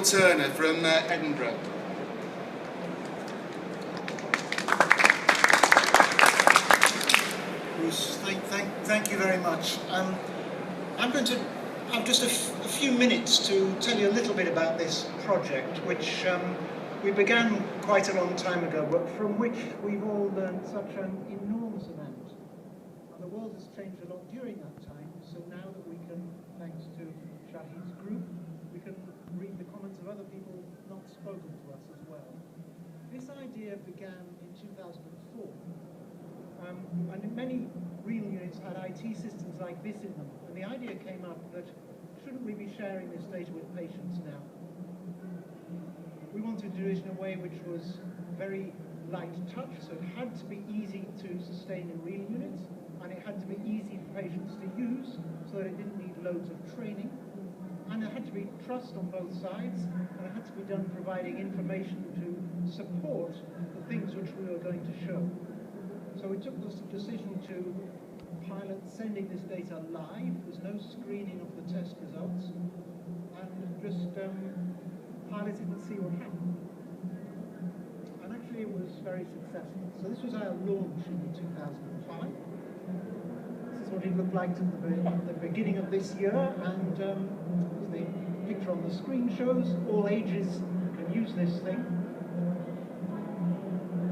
Turner from Edinburgh. Bruce, thank you very much. I'm going to have just a few minutes to tell you a little bit about this project, which we began quite a long time ago, but from which we've all learned such an enormous amount. And the world has changed a lot during that time, so now that we can, thanks to Shahid's group, we can read the comments of other people not spoken to us as well. This idea began in 2004. And many renal units had IT systems like this in them. And the idea came up that shouldn't we be sharing this data with patients now? We wanted to do it in a way which was very light touch, so it had to be easy to sustain in renal units, and it had to be easy for patients to use, so that it didn't need loads of training. And there had to be trust on both sides, and it had to be done providing information to support the things which we were going to show. So we took this decision to pilot sending this data live. There's no screening of the test results, and just pilot it and see what happened. And actually it was very successful. So this was our launch in 2005. This is what it looked like at the beginning of this year, and as the picture on the screen shows, all ages can use this thing.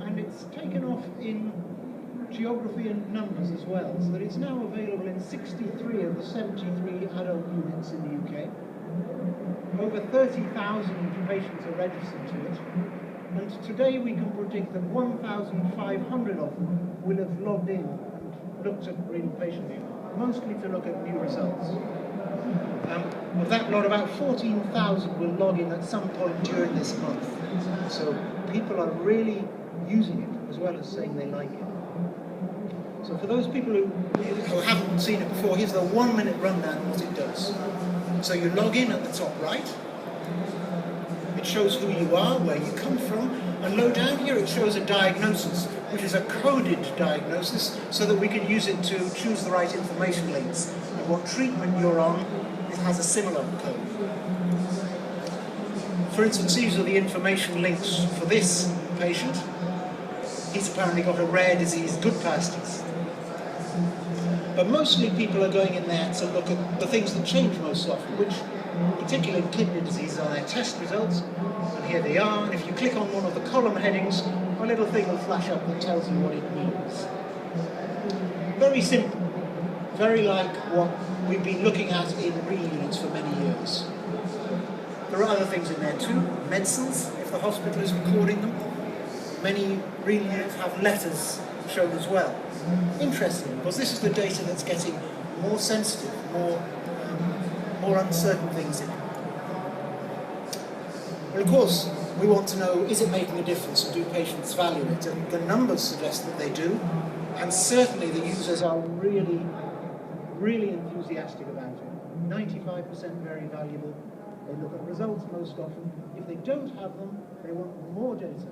And it's taken off in geography and numbers as well, so that it's now available in 63 of the 73 adult units in the UK. Over 30,000 patients are registered to it, and today we can predict that 1,500 of them will have logged in and looked at renal patient view, mostly to look at new results. Of that lot, about 14,000 will log in at some point during this month. So people are really using it, as well as saying they like it. So for those people who haven't seen it before, here's the 1-minute rundown of what it does. So you log in at the top right. It shows who you are, where you come from, and low down here it shows a diagnosis, which is a coded diagnosis, so that we can use it to choose the right information links. And what treatment you're on, it has a similar code. For instance, these are the information links for this patient. He's apparently got a rare disease, good pasties. But mostly people are going in there to look at the things that change most often, which, particularly in kidney disease, are their test results. And here they are, and if you click on one of the column headings, a little thing will flash up that tells you what it means. Very simple, very like what we've been looking at in renal units for many years. There are other things in there too, medicines, if the hospital is recording them. Many renal units have letters shown as well. Interesting, because this is the data that's getting more sensitive, more uncertain things in it. Well, of course, we want to know, is it making a difference and do patients value it? And the numbers suggest that they do, and certainly the users are really, really enthusiastic about it. 95% very valuable. They look at results most often. If they don't have them, they want more data.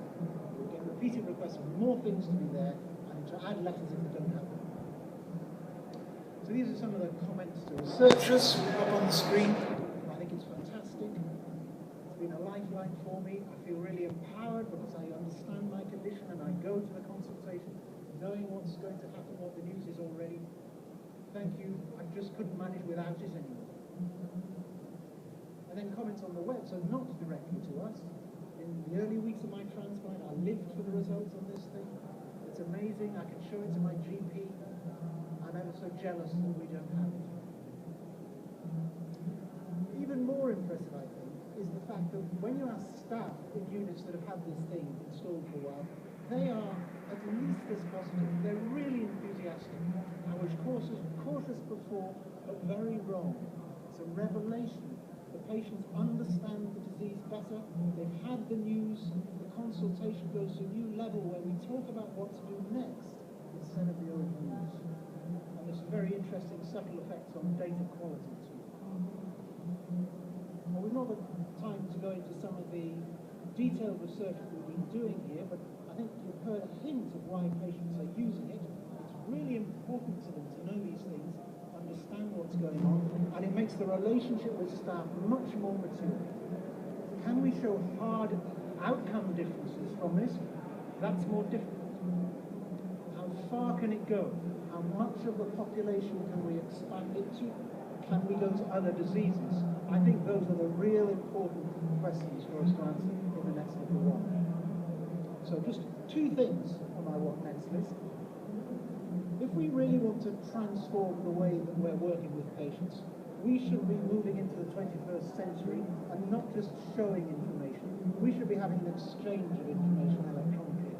They get repeated requests for more things to be there, and to add letters if they don't have them. So these are some of the comments to researchers up on the screen. I think it's fantastic. It's been a lifeline for me. I feel really empowered because I understand my condition and I go to the consultation knowing what's going to happen, what the news is already. Thank you. I just couldn't manage without it anymore. And then comments on the web, so not directly to us. In the early weeks of my transplant, I lived for the results on this thing. It's amazing. I can show it to my GP. I'm ever so jealous that we don't have it. Even more impressive, I think, is the fact that when you ask staff in units that have had this thing installed for a while, they are at least as positive. They're really enthusiastic. I was cautious before, but very wrong. It's a revelation. The patients understand the disease better. They've had the news. The consultation goes to a new level where we talk about what to do next instead of the old news. And there's some very interesting subtle effects on data quality too. Well, we've not got time to go into some of the detailed research that we've been doing here, but I think you've heard a hint of why patients are using it. It's really important to them to know these things, understand what's going on, and it makes the relationship with staff much more mature. Can show hard outcome differences from this, that's more difficult. How far can it go? How much of the population can we expand it to? Can we go to other diseases? I think those are the real important questions for us to answer in the next little while. So just two things on my what next list. If we really want to transform the way that we're working with patients, we should be moving into the 21st century and not just showing information. We should be having an exchange of information electronically.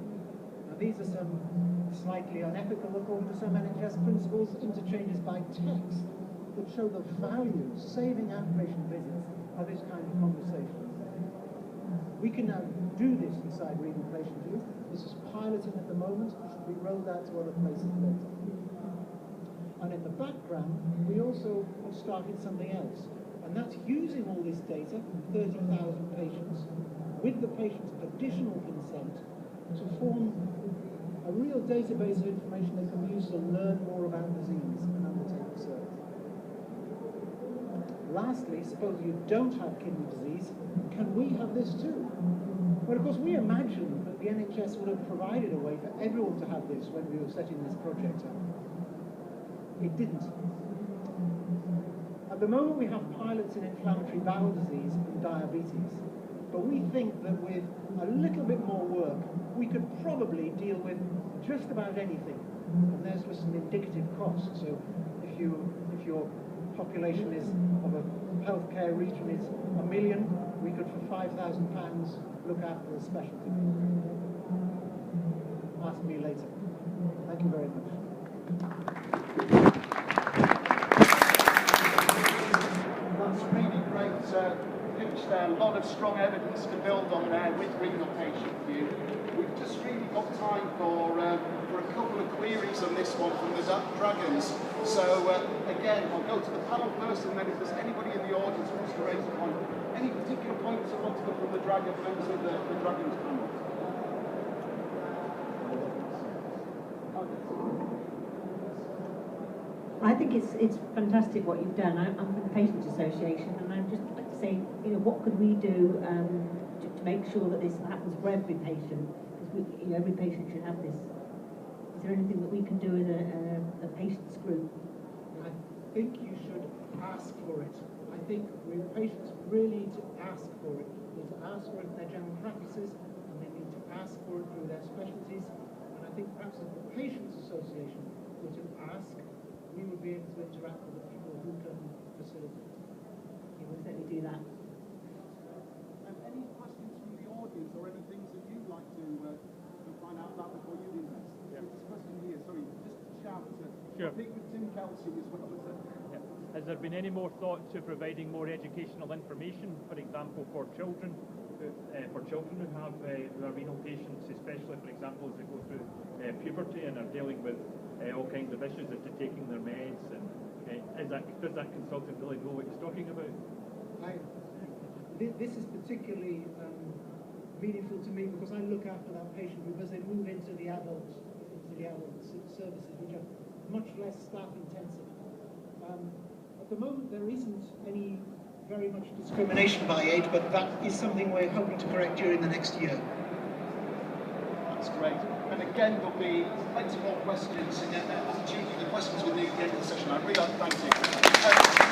Now these are some slightly unethical, according to some NHS principles, interchanges by text that show the value, saving outpatient visits, of this kind of conversation. We can now do this inside Reading Patient View. This is piloting at the moment, it should be rolled out to other places later. And in the background, we also have started something else, and that's using all this data, 30,000 patients, with the patient's additional consent, to form a real database of information they can use to learn more about disease and undertake research. Lastly, suppose you don't have kidney disease, can we have this too? Well, of course, we imagined that the NHS would have provided a way for everyone to have this when we were setting this project up. It didn't. At the moment we have pilots in inflammatory bowel disease and diabetes, but we think that with a little bit more work we could probably deal with just about anything. And there's just an indicative cost. So if your population is of a healthcare region is 1 million, we could for £5,000 look after a specialty. Ask me later. Thank you very much. That's really great pitch there. A lot of strong evidence to build on there with renal patient view. We've just really got time for a couple of queries on this one from the Dragons. So again, I'll go to the panel first, and then if there's anybody in the audience who wants to raise a point, any particular points that want to go from the Dragon members of the Dragons panel? I think it's fantastic what you've done. I'm from the Patients Association, and I'd just like to say, what could we do to make sure that this happens for every patient? Because every patient should have this. Is there anything that we can do as a patients group? I think you should ask for it. I think patients really need to ask for it. They need to ask for it in their general practices, and they need to ask for it through their specialties. And I think perhaps as the Patients Association were to ask, we would be able to interact with the people who can facilitate. We will certainly do that. And any questions from the audience or any things that you'd like to find out about before you invest? Yeah. This question here, sorry, just shout. Sure. I think with Tim Kelsey as well. Yeah. Has there been any more thought to providing more educational information, for example, for children who have who are renal patients, especially, for example, as they go through puberty and are dealing with all kinds of issues after taking their meds, and does that consultant really know what he's talking about? This is particularly meaningful to me because I look after that patient group as they move into the adult services, which are much less staff intensive. At the moment there isn't any very much discrimination by age, but that is something we're hoping to correct during the next year. That's great. And again, there'll be plenty more questions, and opportunity for questions with you at the end of the session. I really like to thank you.